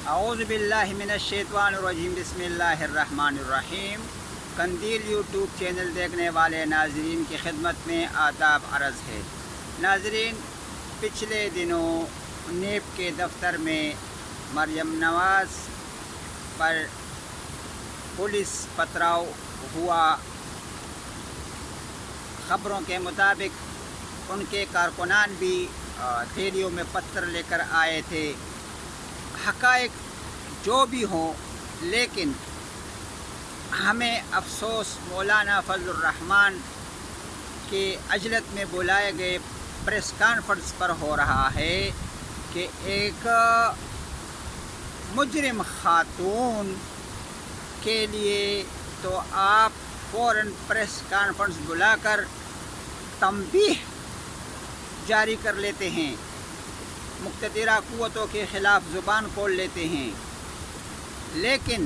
اعوذ باللہ من الشیطان الرجیم بسم اللہ الرحمن الرحیم۔ قندیل یوٹیوب چینل دیکھنے والے ناظرین کی خدمت میں آداب عرض ہے۔ ناظرین، پچھلے دنوں نیب کے دفتر میں مریم نواز پر پولیس پتھراؤ ہوا۔ خبروں کے مطابق ان کے کارکنان بھی تھیلیوں میں پتھر لے کر آئے تھے۔ حقائق جو بھی ہوں، لیکن ہمیں افسوس مولانا فضل الرحمان کے عجلت میں بلائے گئے پریس کانفرنس پر ہو رہا ہے کہ ایک مجرم خاتون کے لیے تو آپ فوراً پریس کانفرنس بلا کر تنبیہ جاری کر لیتے ہیں، مقتدرہ قوتوں کے خلاف زبان کھول لیتے ہیں، لیکن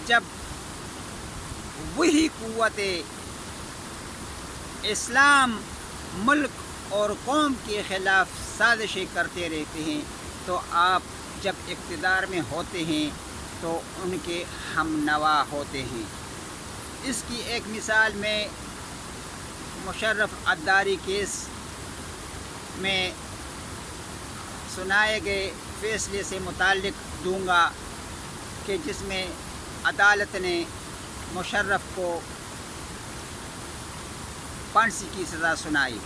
جب وہی قوت اسلام ملک اور قوم کے خلاف سازشیں کرتے رہتے ہیں تو آپ جب اقتدار میں ہوتے ہیں تو ان کے ہم نوا ہوتے ہیں۔ اس کی ایک مثال میں مشرف عداری کیس میں سنائے گئے فیصلے سے متعلق دوں گا کہ جس میں عدالت نے مشرف کو پھانسی کی سزا سنائی،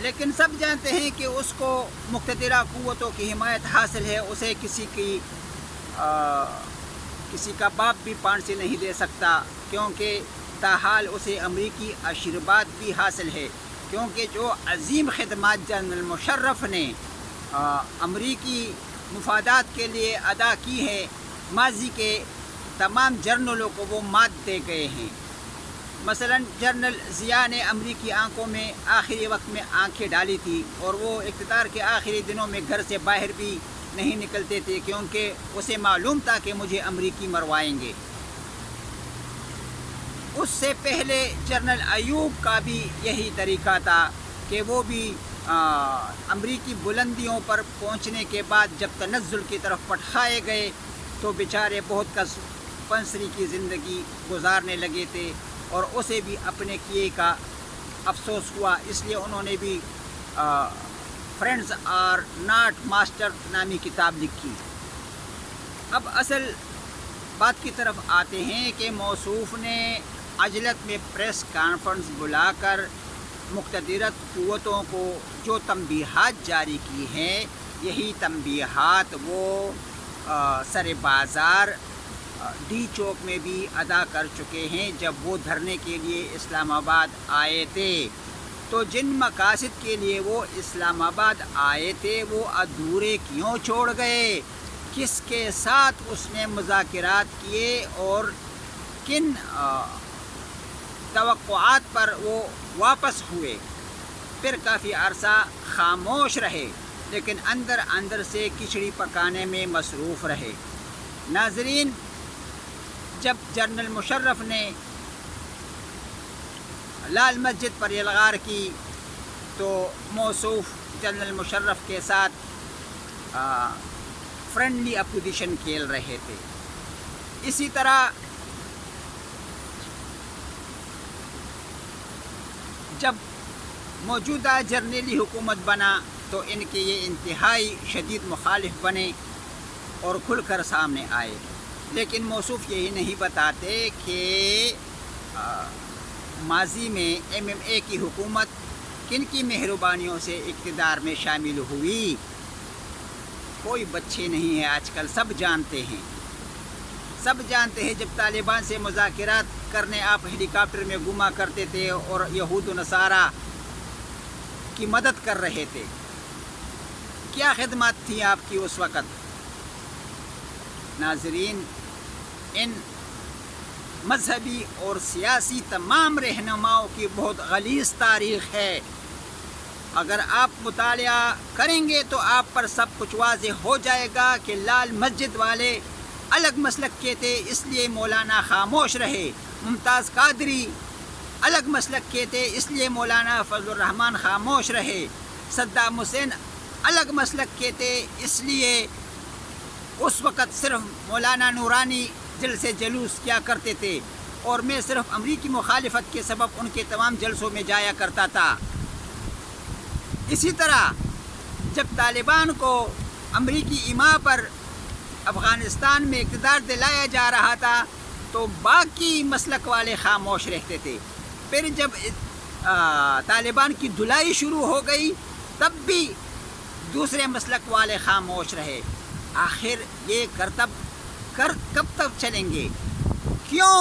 لیکن سب جانتے ہیں کہ اس کو مقتدرہ قوتوں کی حمایت حاصل ہے، اسے کسی کا باپ بھی پھانسی نہیں دے سکتا، کیونکہ تاحال اسے امریکی آشرواد بھی حاصل ہے، کیونکہ جو عظیم خدمات جنرل مشرف نے امریکی مفادات کے لیے ادا کی ہے، ماضی کے تمام جرنلوں کو وہ مات دے گئے ہیں۔ مثلا جنرل ضیاء نے امریکی آنکھوں میں آخری وقت میں آنکھیں ڈالی تھی، اور وہ اقتدار کے آخری دنوں میں گھر سے باہر بھی نہیں نکلتے تھے، کیونکہ اسے معلوم تھا کہ مجھے امریکی مروائیں گے۔ اس سے پہلے جنرل ایوب کا بھی یہی طریقہ تھا کہ وہ بھی امریکی بلندیوں پر پہنچنے کے بعد جب تنزل کی طرف پٹخائے گئے تو بیچارے بہت پنسری کی زندگی گزارنے لگے تھے، اور اسے بھی اپنے کیے کا افسوس ہوا، اس لیے انہوں نے بھی فرینڈز آر ناٹ ماسٹر نامی کتاب لکھی۔ اب اصل بات کی طرف آتے ہیں کہ موصوف نے عجلت میں پریس کانفرنس بلا کر مقتدرہ قوتوں کو جو تنبیہات جاری کی ہیں، یہی تنبیہات وہ سر بازار ڈی چوک میں بھی ادا کر چکے ہیں۔ جب وہ دھرنے کے لیے اسلام آباد آئے تھے تو جن مقاصد کے لیے وہ اسلام آباد آئے تھے وہ ادھورے کیوں چھوڑ گئے؟ کس کے ساتھ اس نے مذاکرات کیے اور کن توقعات پر وہ واپس ہوئے؟ پھر کافی عرصہ خاموش رہے، لیکن اندر سے کھچڑی پکانے میں مصروف رہے۔ ناظرین، جب جنرل مشرف نے لال مسجد پر یلغار کی تو موصوف جنرل مشرف کے ساتھ فرینڈلی اپوزیشن کھیل رہے تھے۔ اسی طرح جب موجودہ جرنیلی حکومت بنا تو ان کے یہ انتہائی شدید مخالف بنے اور کھل کر سامنے آئے، لیکن موصوف یہی نہیں بتاتے کہ ماضی میں MMA کی حکومت کن کی مہربانیوں سے اقتدار میں شامل ہوئی۔ کوئی بچے نہیں ہیں آج کل، سب جانتے ہیں۔ جب طالبان سے مذاکرات کرنے آپ ہیلی کاپٹر میں گھوما کرتے تھے اور یہود و نصارہ کی مدد کر رہے تھے، کیا خدمات تھیں آپ کی اس وقت؟ ناظرین، ان مذہبی اور سیاسی تمام رہنماؤں کی بہت غلیظ تاریخ ہے۔ اگر آپ مطالعہ کریں گے تو آپ پر سب کچھ واضح ہو جائے گا کہ لال مسجد والے الگ مسلک کے تھے، اس لیے مولانا خاموش رہے۔ ممتاز قادری الگ مسلک کے تھے، اس لیے مولانا فضل الرحمان خاموش رہے۔ صدام حسین الگ مسلک کے تھے، اس لیے اس وقت صرف مولانا نورانی دل سے جلوس کیا کرتے تھے اور میں صرف امریکی مخالفت کے سبب ان کے تمام جلسوں میں جایا کرتا تھا۔ اسی طرح جب طالبان کو امریکی ایما پر افغانستان میں اقتدار دلایا جا رہا تھا تو باقی مسلک والے خاموش رہتے تھے۔ پھر جب طالبان کی دھلائی شروع ہو گئی تب بھی دوسرے مسلک والے خاموش رہے۔ آخر یہ کرتب کب تک چلیں گے؟ کیوں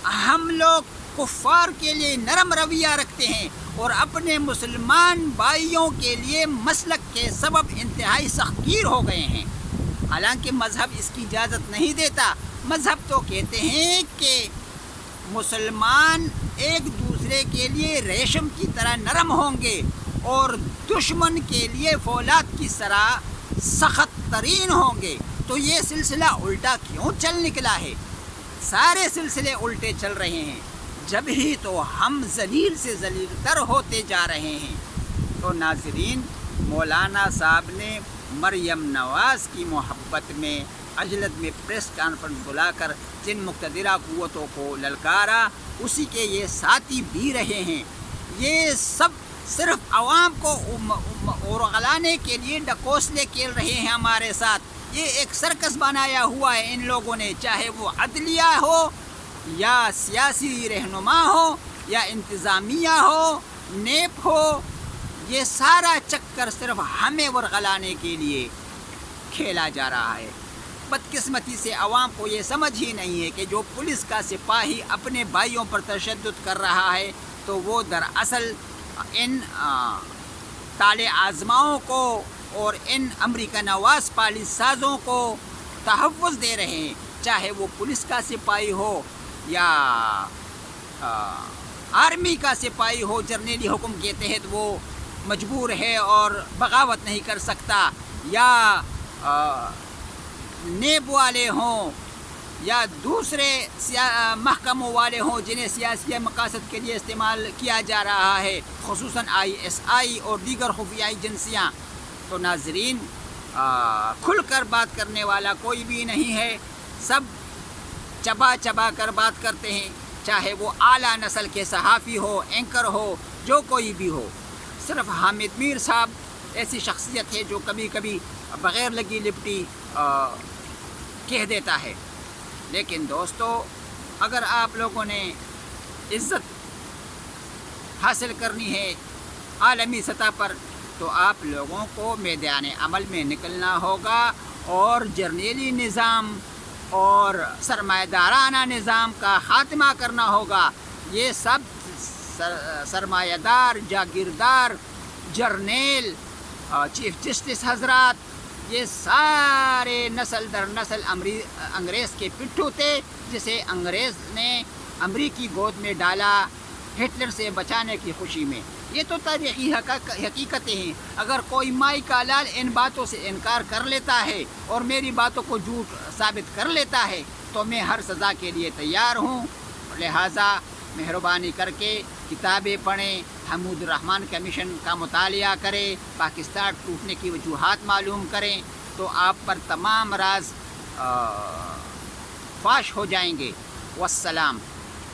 ہم لوگ کفار کے لیے نرم رویہ رکھتے ہیں اور اپنے مسلمان بھائیوں کے لیے مسلک کے سبب انتہائی سختگیر ہو گئے ہیں؟ حالانکہ مذہب اس کی اجازت نہیں دیتا۔ مذہب تو کہتے ہیں کہ مسلمان ایک دوسرے کے لیے ریشم کی طرح نرم ہوں گے اور دشمن کے لیے فولاد کی طرح سخت ترین ہوں گے۔ تو یہ سلسلہ الٹا کیوں چل نکلا ہے؟ سارے سلسلے الٹے چل رہے ہیں، جب ہی تو ہم ذلیل سے ذلیل تر ہوتے جا رہے ہیں۔ تو ناظرین، مولانا صاحب نے مریم نواز کی محبت میں عجلت میں پریس کانفرنس بلا کر جن مقتدرہ قوتوں کو للکارا، اسی کے یہ ساتھی بھی رہے ہیں۔ یہ سب صرف عوام کو اورغلانے کے لیے ڈکوسلے کھیل رہے ہیں ہمارے ساتھ۔ یہ ایک سرکس بنایا ہوا ہے ان لوگوں نے، چاہے وہ عدلیہ ہو یا سیاسی رہنما ہو یا انتظامیہ ہو، نیب ہو، یہ سارا چکر صرف ہمیں ورغلانے کے لیے کھیلا جا رہا ہے۔ بدقسمتی سے عوام کو یہ سمجھ ہی نہیں ہے کہ جو پولیس کا سپاہی اپنے بھائیوں پر تشدد کر رہا ہے تو وہ دراصل ان طالع آزماؤں کو اور ان امریکہ نواز پالیس سازوں کو تحفظ دے رہے ہیں، چاہے وہ پولیس کا سپاہی ہو یا آرمی کا سپاہی ہو۔ جرنیلی حکم کے تحت وہ مجبور ہے اور بغاوت نہیں کر سکتا، یا نیب والے ہوں یا دوسرے محکموں والے ہوں جنہیں سیاسی مقاصد کے لیے استعمال کیا جا رہا ہے، خصوصاً ISI اور دیگر خفیہ ایجنسیاں۔ تو ناظرین، کھل کر بات کرنے والا کوئی بھی نہیں ہے، سب چبا چبا کر بات کرتے ہیں، چاہے وہ اعلیٰ نسل کے صحافی ہو، اینکر ہو، جو کوئی بھی ہو۔ صرف حامد میر صاحب ایسی شخصیت ہے جو کبھی کبھی بغیر لگی لپٹی کہہ دیتا ہے۔ لیکن دوستو، اگر آپ لوگوں نے عزت حاصل کرنی ہے عالمی سطح پر تو آپ لوگوں کو میدان عمل میں نکلنا ہوگا اور جرنیلی نظام اور سرمایہ دارانہ نظام کا خاتمہ کرنا ہوگا۔ یہ سب سرمایہ دار، جاگیردار، جرنیل، چیف جسٹس حضرات، یہ سارے نسل در نسل انگریز کے پٹھو تھے، جسے انگریز نے امریکی گود میں ڈالا ہٹلر سے بچانے کی خوشی میں۔ یہ تو تاریخی حقیقتیں ہیں۔ اگر کوئی مائی کا لال ان باتوں سے انکار کر لیتا ہے اور میری باتوں کو جھوٹ ثابت کر لیتا ہے تو میں ہر سزا کے لیے تیار ہوں۔ لہٰذا مہربانی کر کے کتابیں پڑھیں، حمود الرحمن کمیشن کا مطالعہ کریں، پاکستان ٹوٹنے کی وجوہات معلوم کریں، تو آپ پر تمام راز فاش ہو جائیں گے۔ والسلام۔